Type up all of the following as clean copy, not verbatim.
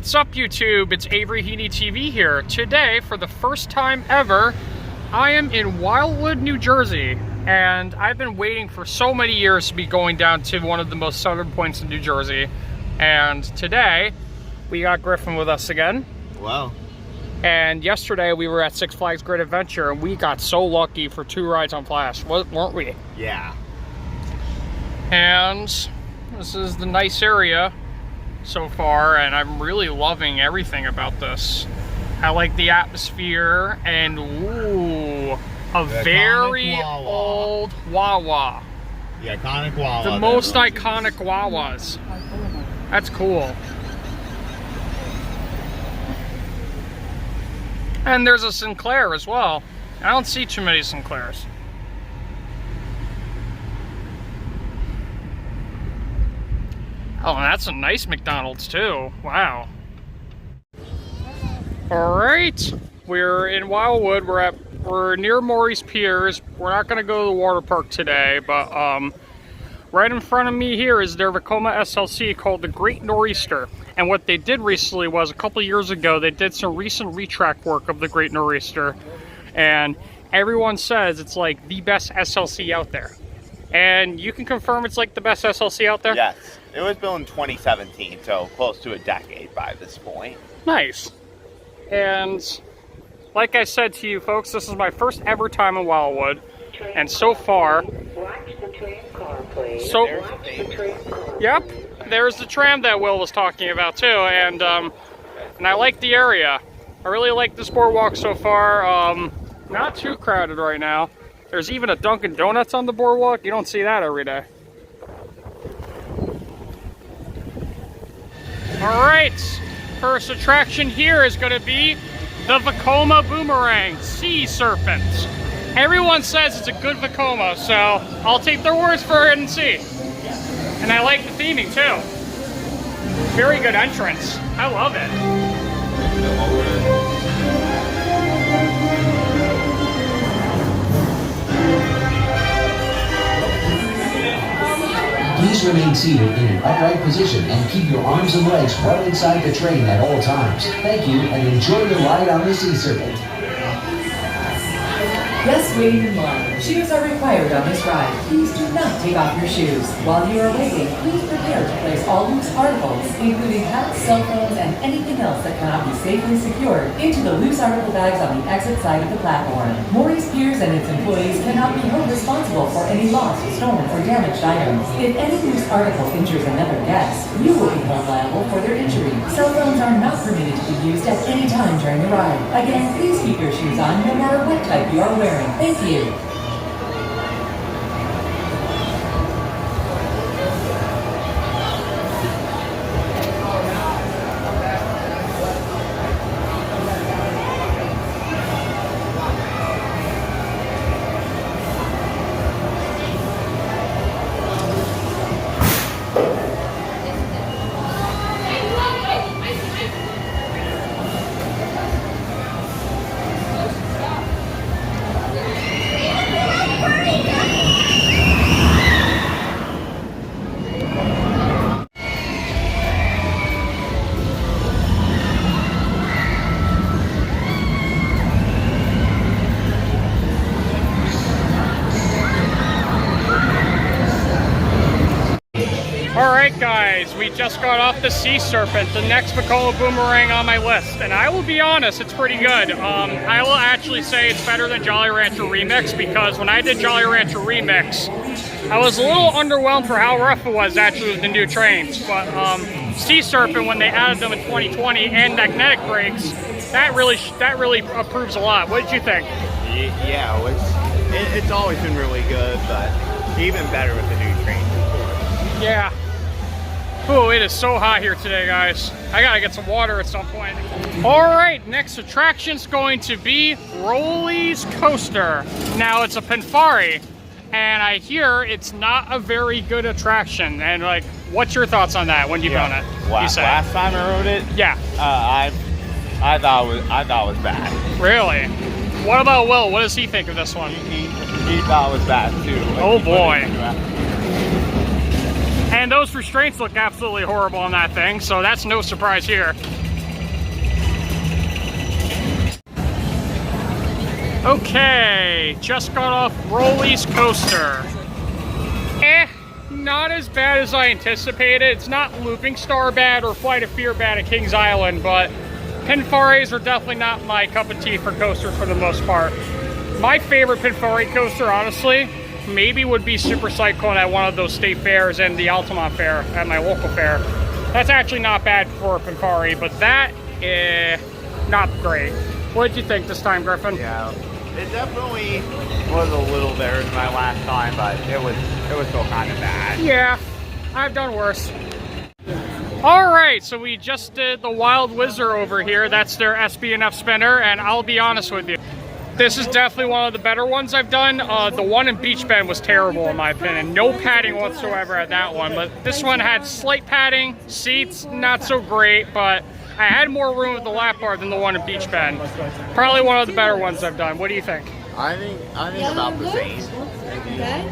What's up, YouTube? It's Avery Heaney TV here. Today, for the first time ever, I am in Wildwood, New Jersey, and I've been waiting for so many years to be going down to one of the most southern points in New Jersey. And today, we got Griffin with us again. Wow. And yesterday, we were at Six Flags Great Adventure, and we got so lucky for 2 rides on Flash, weren't we? Yeah. And this is the nice area so far, and I'm really loving everything about this. I like the atmosphere, and ooh, a very old Wawa. The iconic Wawa. The most iconic Wawas. That's cool. And there's a Sinclair as well. I don't see too many Sinclairs. Oh, and that's a nice McDonald's too. Wow. All right, we're in Wildwood. We're near Morey's Piers. We're not gonna go to the water park today, but right in front of me here is their Vekoma SLC called the Great Nor'easter. And what they did recently was, a couple years ago, they did some recent retrack work of the Great Nor'easter, and everyone says it's like the best SLC out there. And you can confirm it's like the best SLC out there? Yes. It was built in 2017, so close to a decade by this point. Nice. And like I said to you folks, this is my first ever time in Wildwood. And so far, yep, there's the tram that Will was talking about too. And I like the area. I really like this boardwalk so far. Not too crowded right now. There's even a Dunkin' Donuts on the boardwalk. You don't see that every day. Alright, first attraction here is going to be the Vekoma Boomerang Sea Serpant. Everyone says it's a good Vekoma, so I'll take their words for it and see. And I like the theming too. Very good entrance. I love it. Please remain seated in an upright position and keep your arms and legs well inside the train at all times. Thank you, and enjoy the ride on the Sea Serpent. Guests waiting in line. Shoes are required on this ride. Please do not take off your shoes. While you are waiting, please prepare to place all loose articles, including hats, cell phones, and anything else that cannot be safely secured, into the loose article bags on the exit side of the platform. Morey's Piers and its employees cannot be held responsible for any lost, stolen, or damaged items. If any loose article injures another guest, you will be held liable for their injury. Cell phones are not permitted to be used at any time during the ride. Again, please keep your shoes on no matter what type you are wearing. Thank you. Alright guys, we just got off the Sea Serpent, the next Vekoma Boomerang on my list, and I will be honest, it's pretty good. I will actually say it's better than Jolly Rancher Remix, because when I did Jolly Rancher Remix, I was a little underwhelmed for how rough it was actually with the new trains. But Sea Serpent, when they added them in 2020, and magnetic brakes, that really approves a lot. What did you think? Yeah, it's always been really good, but even better with the new trains, of course. Yeah. Oh, it is so hot here today, guys. I gotta get some water at some point. All right, next attraction's going to be Rollie's Coaster. Now, it's a Pinfari, and I hear it's not a very good attraction. And like, what's your thoughts on that when you've done it? Last time I rode it, yeah, I thought it was bad. Really? What about Will? What does he think of this one? He thought it was bad too. Like, oh boy. And those restraints look absolutely horrible on that thing, so that's no surprise here. Okay, just got off Rollie's coaster. Not as bad as I anticipated. It's not Looping Star bad or Flight of Fear bad at Kings Island, but Pinfares are definitely not my cup of tea for coasters for the most part. My favorite Pinfari coaster, honestly, maybe would be Super Cyclone at one of those state fairs and the Altamont fair at my local fair. That's actually not bad for a Pinfari, but that, not great. What did you think this time, Griffin? Yeah, it definitely was a little better than my last time, but it was still kind of bad. Yeah, I've done worse. All right, so we just did the Wild Wizzer over here. That's their SB&F spinner, and I'll be honest with you. This is definitely one of the better ones I've done. The one in Beach Bend was terrible in my opinion. No padding whatsoever at that one, but this one had slight padding, seats, not so great, but I had more room with the lap bar than the one in Beach Bend. Probably one of the better ones I've done. What do you think? I think about the same.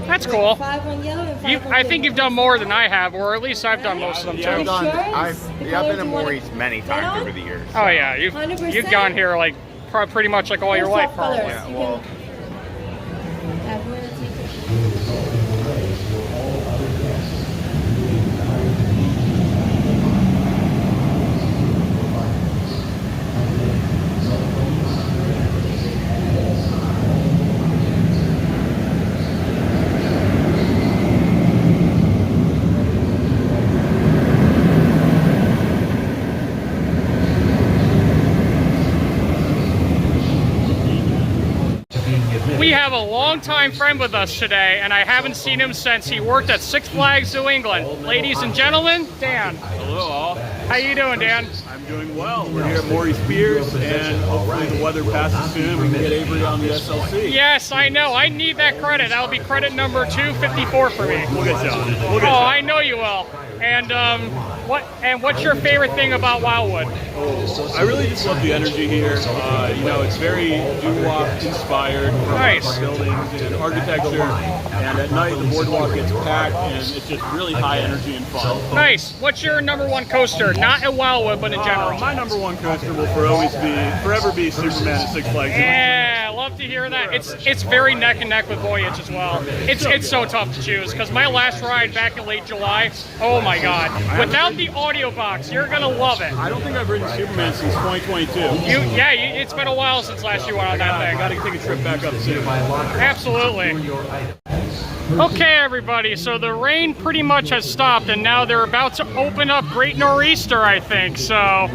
That's cool. I think you've done more than I have, or at least I've done most of them too. I've been to Morey's many times over the years. Oh yeah, you've gone here like pretty much like all your life probably. Yeah, well, We have a longtime friend with us today, and I haven't seen him since he worked at Six Flags New England. Ladies and gentlemen, Dan. Hello all. How you doing, Dan? I'm doing well. We're here at Morey's Piers, and hopefully the weather passes soon. We can get Avery on the SLC. Yes, I know. I need that credit. That'll be credit number 254 for me. We'll get you on it. We'll get you Oh, on I it. know you will. And what's your favorite thing about Wildwood? Oh, I really just love the energy here. You know, it's very doo-wop inspired from Nice. our buildings and architecture. And at night the boardwalk gets packed, and it's just really high energy and fun. Nice. What's your number one coaster? Not at Wildwood, but in general. My number one coaster will forever be Superman at Six Flags. Yeah, I love to hear that. It's very neck and neck with Voyage as well. It's so tough to choose because my last ride back in late July, oh my God. Without the audio box, you're gonna love it. I don't think I've ridden Superman since 2022. It's been a while since last you went on that I thing. gotta take a trip back up soon. Absolutely. Okay, everybody, so the rain pretty much has stopped, and now they're about to open up Great Nor'easter, I think, so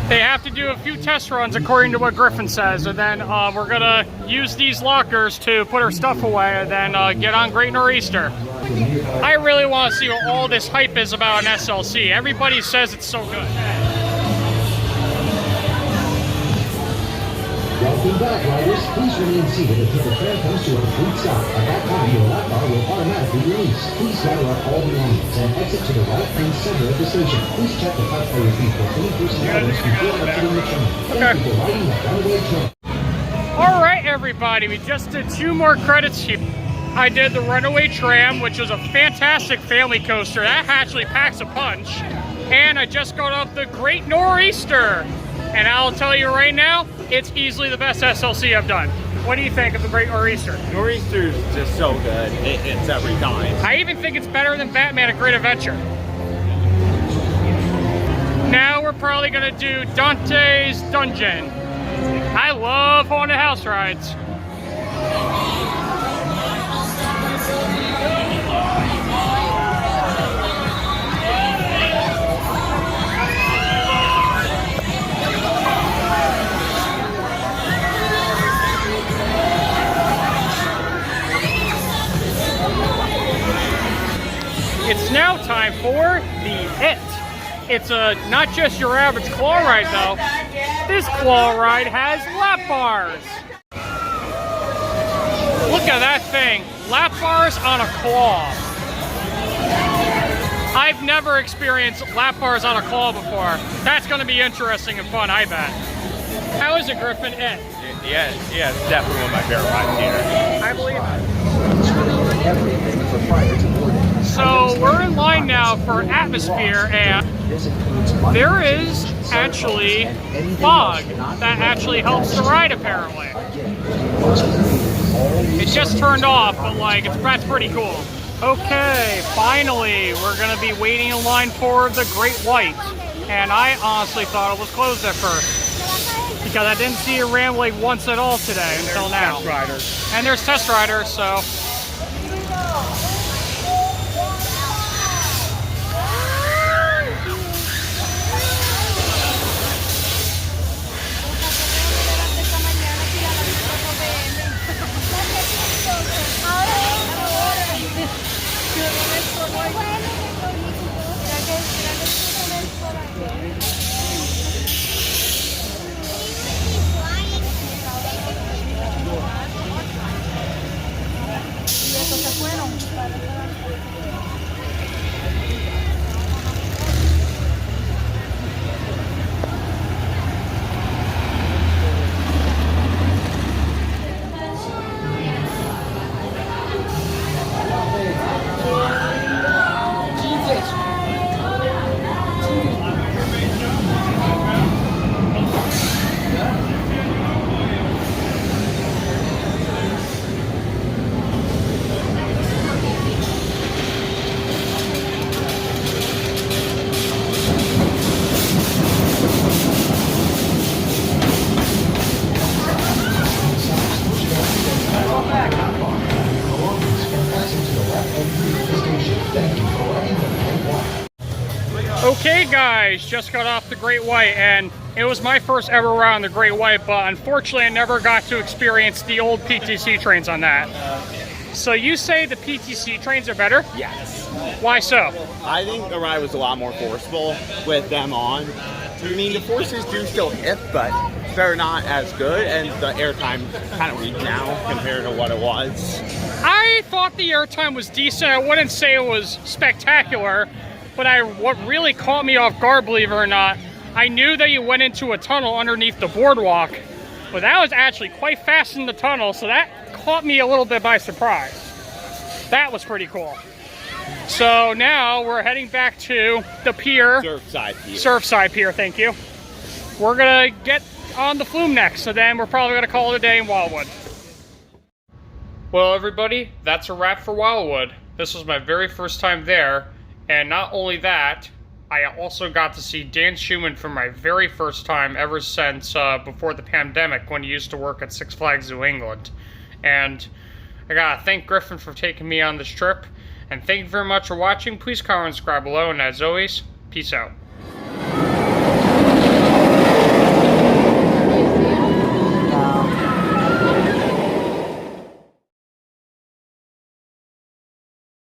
they have to do a few test runs according to what Griffin says, and then we're gonna use these lockers to put our stuff away and then get on Great Nor'easter. I really want to see what all this hype is about an SLC. Everybody says it's so good. Welcome back, riders. Please remain seated until the tram comes to a complete stop. At that time, your lap bar will automatically release. Please gather up all belongings and exit to the right and center of the station. Please check the front for your feet for any personal items before exiting the train. Thank you for riding the Runaway Tram. All right, everybody, we just did 2 more credits here. I did the Runaway Tram, which was a fantastic family coaster. That actually packs a punch. And I just got off the Great Nor'easter. And I'll tell you right now, it's easily the best SLC I've done. What do you think of the Great Nor'easter? Nor'easter's just so good. It's every time. I even think it's better than Batman at Great Adventure. Now we're probably gonna do Dante's Dungeon. I love haunted house rides. It's now time for the It. It's not just your average claw ride though. This claw ride has lap bars. Look at that thing. Lap bars on a claw. I've never experienced lap bars on a claw before. That's going to be interesting and fun, I bet. How is it, Griffin? It? Yeah, it's definitely one of my favorite rides here. I believe it. everything for prior to boarding. So we're in line now for Atmosfear, and there is actually fog that actually helps the ride apparently. It just turned off, but like that's pretty cool. Okay, finally we're gonna be waiting in line for the Great White, and I honestly thought it was closed at first because I didn't see it ran like once at all today until now. Test riders. And there's test riders, so. Okay guys, just got off the Great White, and it was my first ever ride on the Great White, but unfortunately I never got to experience the old PTC trains on that. So you say the PTC trains are better? Yes. Why so? I think the ride was a lot more forceful with them on. I mean, the forces do still hit, but they're not as good, and the airtime's kind of weak now compared to what it was. I thought the airtime was decent. I wouldn't say it was spectacular, but what really caught me off guard, believe it or not, I knew that you went into a tunnel underneath the boardwalk, but that was actually quite fast in the tunnel, so that caught me a little bit by surprise. That was pretty cool. So now we're heading back to the pier. Surfside Pier. Surfside Pier, thank you. We're gonna get on the Phloom next, so then we're probably gonna call it a day in Wildwood. Well everybody, that's a wrap for Wildwood. This was my very first time there, and not only that, I also got to see Dan Schumann for my very first time ever since before the pandemic, when he used to work at Six Flags New England. And I gotta thank Griffin for taking me on this trip, and thank you very much for watching. Please comment and subscribe below, and as always, peace out.